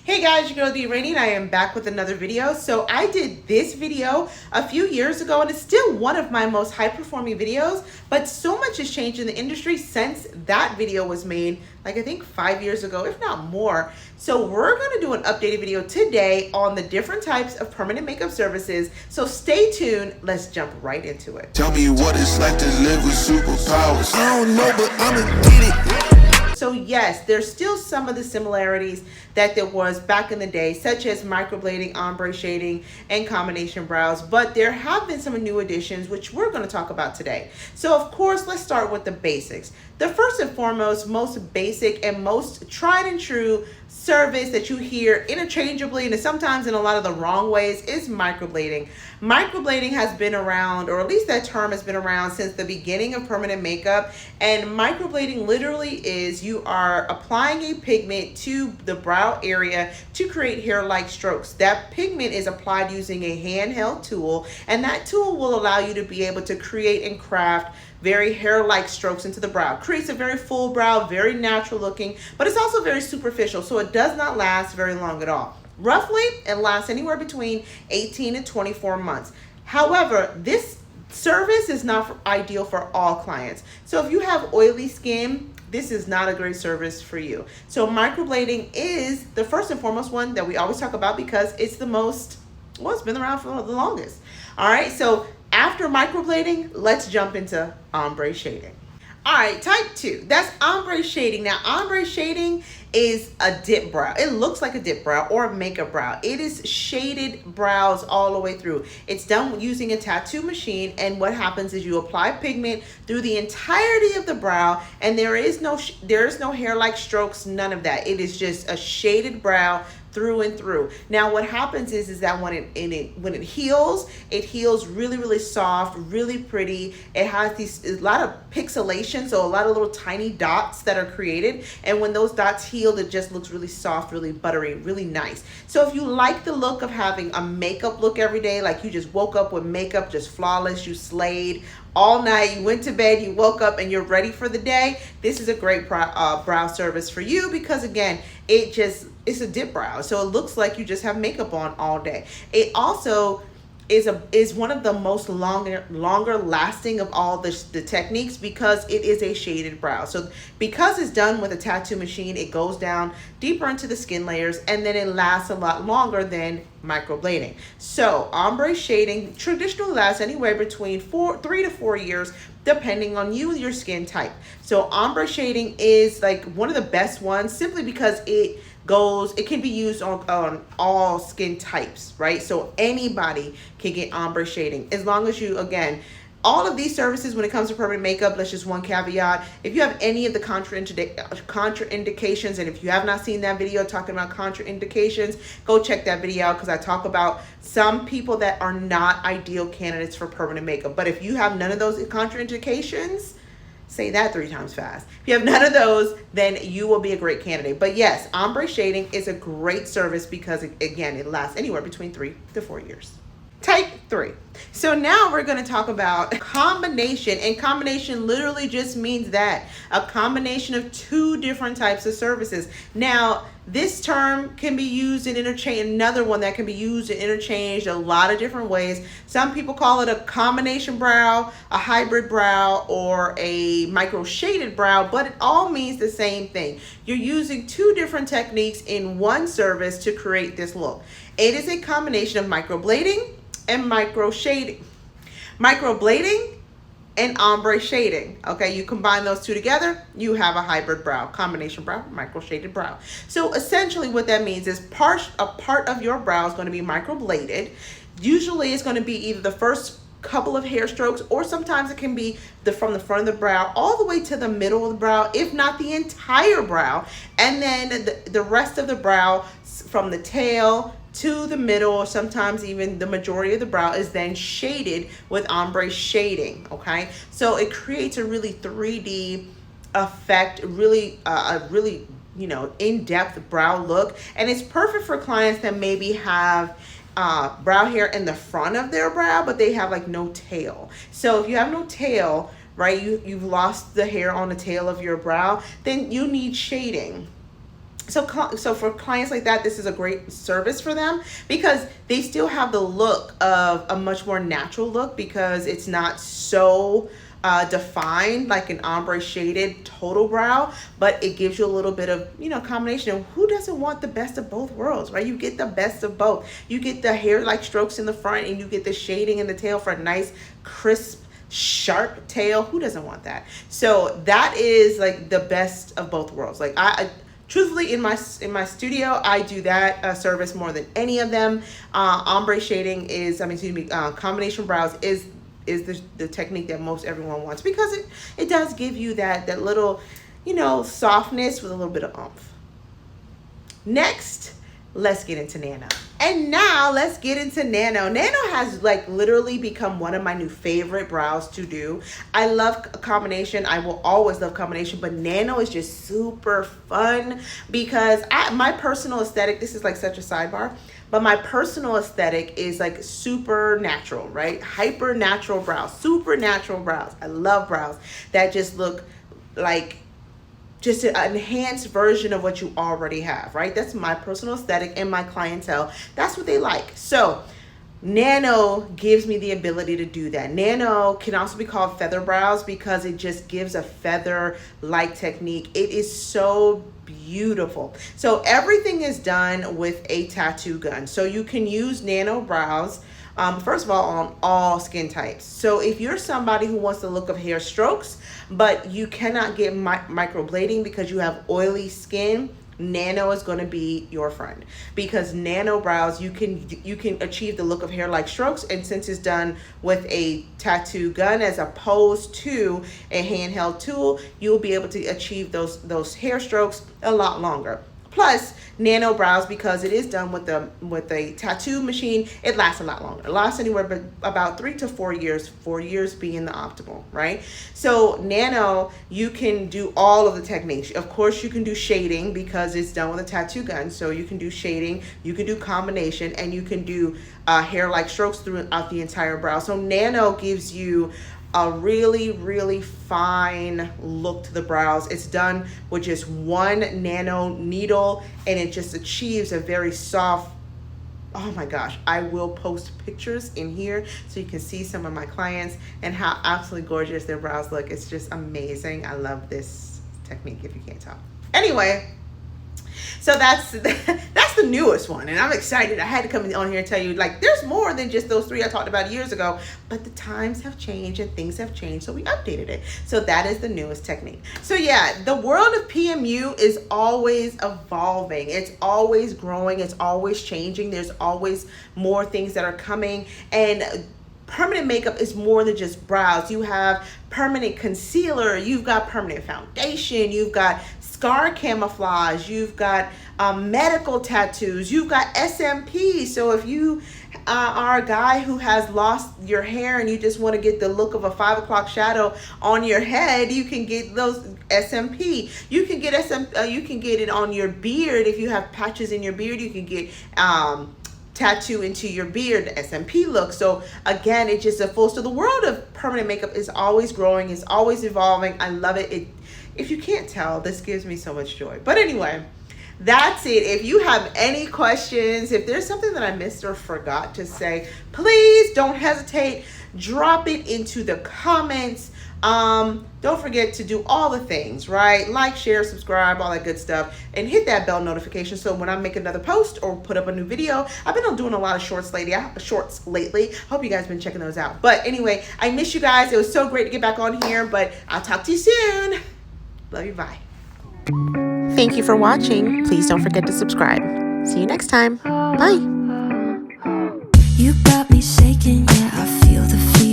Hey guys, your girl D Rainey, and I am back with another video. So I did this video a few years ago, and it's still one of my most high performing videos, but so much has changed in the industry since that video was made, like I think 5 years ago, if not more. So we're gonna do an updated video today on the different types of permanent makeup services. So stay tuned, let's jump right into it. Tell me what it's like to live with superpowers. I don't know, but I'ma get it. So yes, there's still some of the similarities that there was back in the day, such as microblading, ombre shading, and combination brows, but there have been some new additions, which we're going to talk about today. So of course, let's start with the basics. The first and foremost, most basic and most tried and true service that you hear interchangeably and sometimes in a lot of the wrong ways is microblading. Microblading has been around, or at least that term has been around since the beginning of permanent makeup. And microblading literally is you are applying a pigment to the brow area to create hair-like strokes. That pigment is applied using a handheld tool, and that tool will allow you to be able to create and craft very hair-like strokes into the brow. Creates a very full brow, very natural looking, but it's also very superficial, so it does not last very long at all. Roughly, it lasts anywhere between 18 and 24 months. However, this service is not ideal for all clients. So if you have oily skin, this is not a great service for you. So microblading is the first and foremost one that we always talk about because it's the most, well, it's been around for the longest. All right, so after microblading, let's jump into ombre shading. All right, type 2, that's ombre shading. Now, ombre shading is a dip brow. It looks like a dip brow or a makeup brow. It is shaded brows all the way through. It's done using a tattoo machine, and what happens is you apply pigment through the entirety of the brow, and there is no hair-like strokes, none of that. It is just a shaded brow through and through. Now what happens is that when it heals really, really soft, really pretty. It has a lot of pixelation, so a lot of little tiny dots that are created, and when those dots heal, it just looks really soft, really buttery, really nice. So if you like the look of having a makeup look every day, like you just woke up with makeup, just flawless, you slayed all night, you went to bed, you woke up, and you're ready for the day, this is a great brow service for you because, again, it's a dip brow, so it looks like you just have makeup on all day. It also is one of the most longer lasting of all the techniques because it is a shaded brow. So because it's done with a tattoo machine, it goes down deeper into the skin layers, and then it lasts a lot longer than microblading. So ombre shading traditionally lasts anywhere between 3 to 4 years depending on you and your skin type. So ombre shading is like one of the best ones simply because it can be used on all skin types, right? So anybody can get ombre shading as long as you, again, all of these services when it comes to permanent makeup, that's just one caveat. If you have any of the contraindications, and if you have not seen that video talking about contraindications, go check that video out because I talk about some people that are not ideal candidates for permanent makeup. But if you have none of those contraindications, say that 3 times fast. If you have none of those, then you will be a great candidate. But yes, ombre shading is a great service because, again, it lasts anywhere between 3 to 4 years. Type 3. So now we're going to talk about combination, and combination literally just means that a combination of 2 different types of services. Now, this term can be used in interchange, another one that can be used and interchanged a lot of different ways. Some people call it a combination brow, a hybrid brow, or a micro shaded brow, but it all means the same thing. You're using 2 different techniques in one service to create this look. It is a combination of microblading and microblading and ombre shading. Okay, you combine those 2 together, you have a hybrid brow, combination brow, micro shaded brow. So essentially what that means is a part of your brow is going to be microbladed. Usually it's going to be either the first couple of hair strokes, or sometimes it can be from the front of the brow all the way to the middle of the brow, if not the entire brow, and then the rest of the brow from the tail to the middle, or sometimes even the majority of the brow, is then shaded with ombre shading. Okay, so it creates a really 3D effect, really a really in-depth brow look, and it's perfect for clients that maybe have brow hair in the front of their brow, but they have like no tail. So if you have no tail, right, you've lost the hair on the tail of your brow, then you need shading. So for clients like that, this is a great service for them because they still have the look of a much more natural look because it's not so defined like an ombre shaded total brow, but it gives you a little bit of, combination. And who doesn't want the best of both worlds, right? You get the best of both. You get the hair-like strokes in the front and you get the shading in the tail for a nice, crisp, sharp tail. Who doesn't want that? So that is like the best of both worlds. Like I truthfully, in my studio, I do that service more than any of them. Ombre shading combination brows is the technique that most everyone wants because it does give you that little, softness with a little bit of oomph. Next, let's get into Nano. And now let's get into Nano. Nano has like literally become one of my new favorite brows to do. I love combination. I will always love combination, but Nano is just super fun because my personal aesthetic, this is like such a sidebar, but my personal aesthetic is like super natural, right? Hyper natural brows, super natural brows. I love brows that just look like just an enhanced version of what you already have, right? That's my personal aesthetic and my clientele. That's what they like. So Nano gives me the ability to do that. Nano can also be called feather brows because it just gives a feather-like technique. It is so beautiful. So everything is done with a tattoo gun. So you can use Nano brows first of all, on all skin types. So if you're somebody who wants the look of hair strokes, but you cannot get microblading because you have oily skin, Nano is going to be your friend because Nano brows, you can achieve the look of hair like strokes, and since it's done with a tattoo gun as opposed to a handheld tool, you'll be able to achieve those hair strokes a lot longer. Plus, Nano brows, because it is done with a tattoo machine, it lasts a lot longer. It lasts anywhere but about 3 to 4 years, 4 years being the optimal, right? So Nano, you can do all of the techniques. Of course, you can do shading because it's done with a tattoo gun. So you can do shading, you can do combination, and you can do hair-like strokes throughout the entire brow. So Nano gives you a really, really fine look to the brows. It's done with just one Nano needle and it just achieves a very soft, oh my gosh, I will post pictures in here so you can see some of my clients and how absolutely gorgeous their brows look. It's just amazing. I love this technique if you can't tell. Anyway, so that's the newest one, and I'm excited. I had to come on here and tell you, like, there's more than just those 3 I talked about years ago, but the times have changed and things have changed, so we updated it. So that is the newest technique. So yeah, the world of PMU is always evolving. It's always growing. It's always changing. There's always more things that are coming, and permanent makeup is more than just brows. You have permanent concealer, you've got permanent foundation, you've got scar camouflage, you've got medical tattoos, you've got SMP. So if you are a guy who has lost your hair and you just want to get the look of a 5 o'clock shadow on your head, you can get those SMP. You can get you can get it on your beard. If you have patches in your beard, you can get tattoo into your beard, the SMP look. So again, it's just a full. So the world of permanent makeup is always growing, it's always evolving. I love it. If you can't tell, this gives me so much joy. But anyway, that's it. If you have any questions, if there's something that I missed or forgot to say, please don't hesitate. Drop it into the comments. Don't forget to do all the things, right? Like, share, subscribe, all that good stuff, and hit that bell notification so when I make another post or put up a new video. I've been doing a lot of shorts lately. Hope you guys been checking those out. But anyway, I miss you guys. It was so great to get back on here, but I'll talk to you soon. Love you. Bye. Thank you for watching. Please don't forget to subscribe. See you next time. Bye. You got me shaking, yeah, I feel the fear.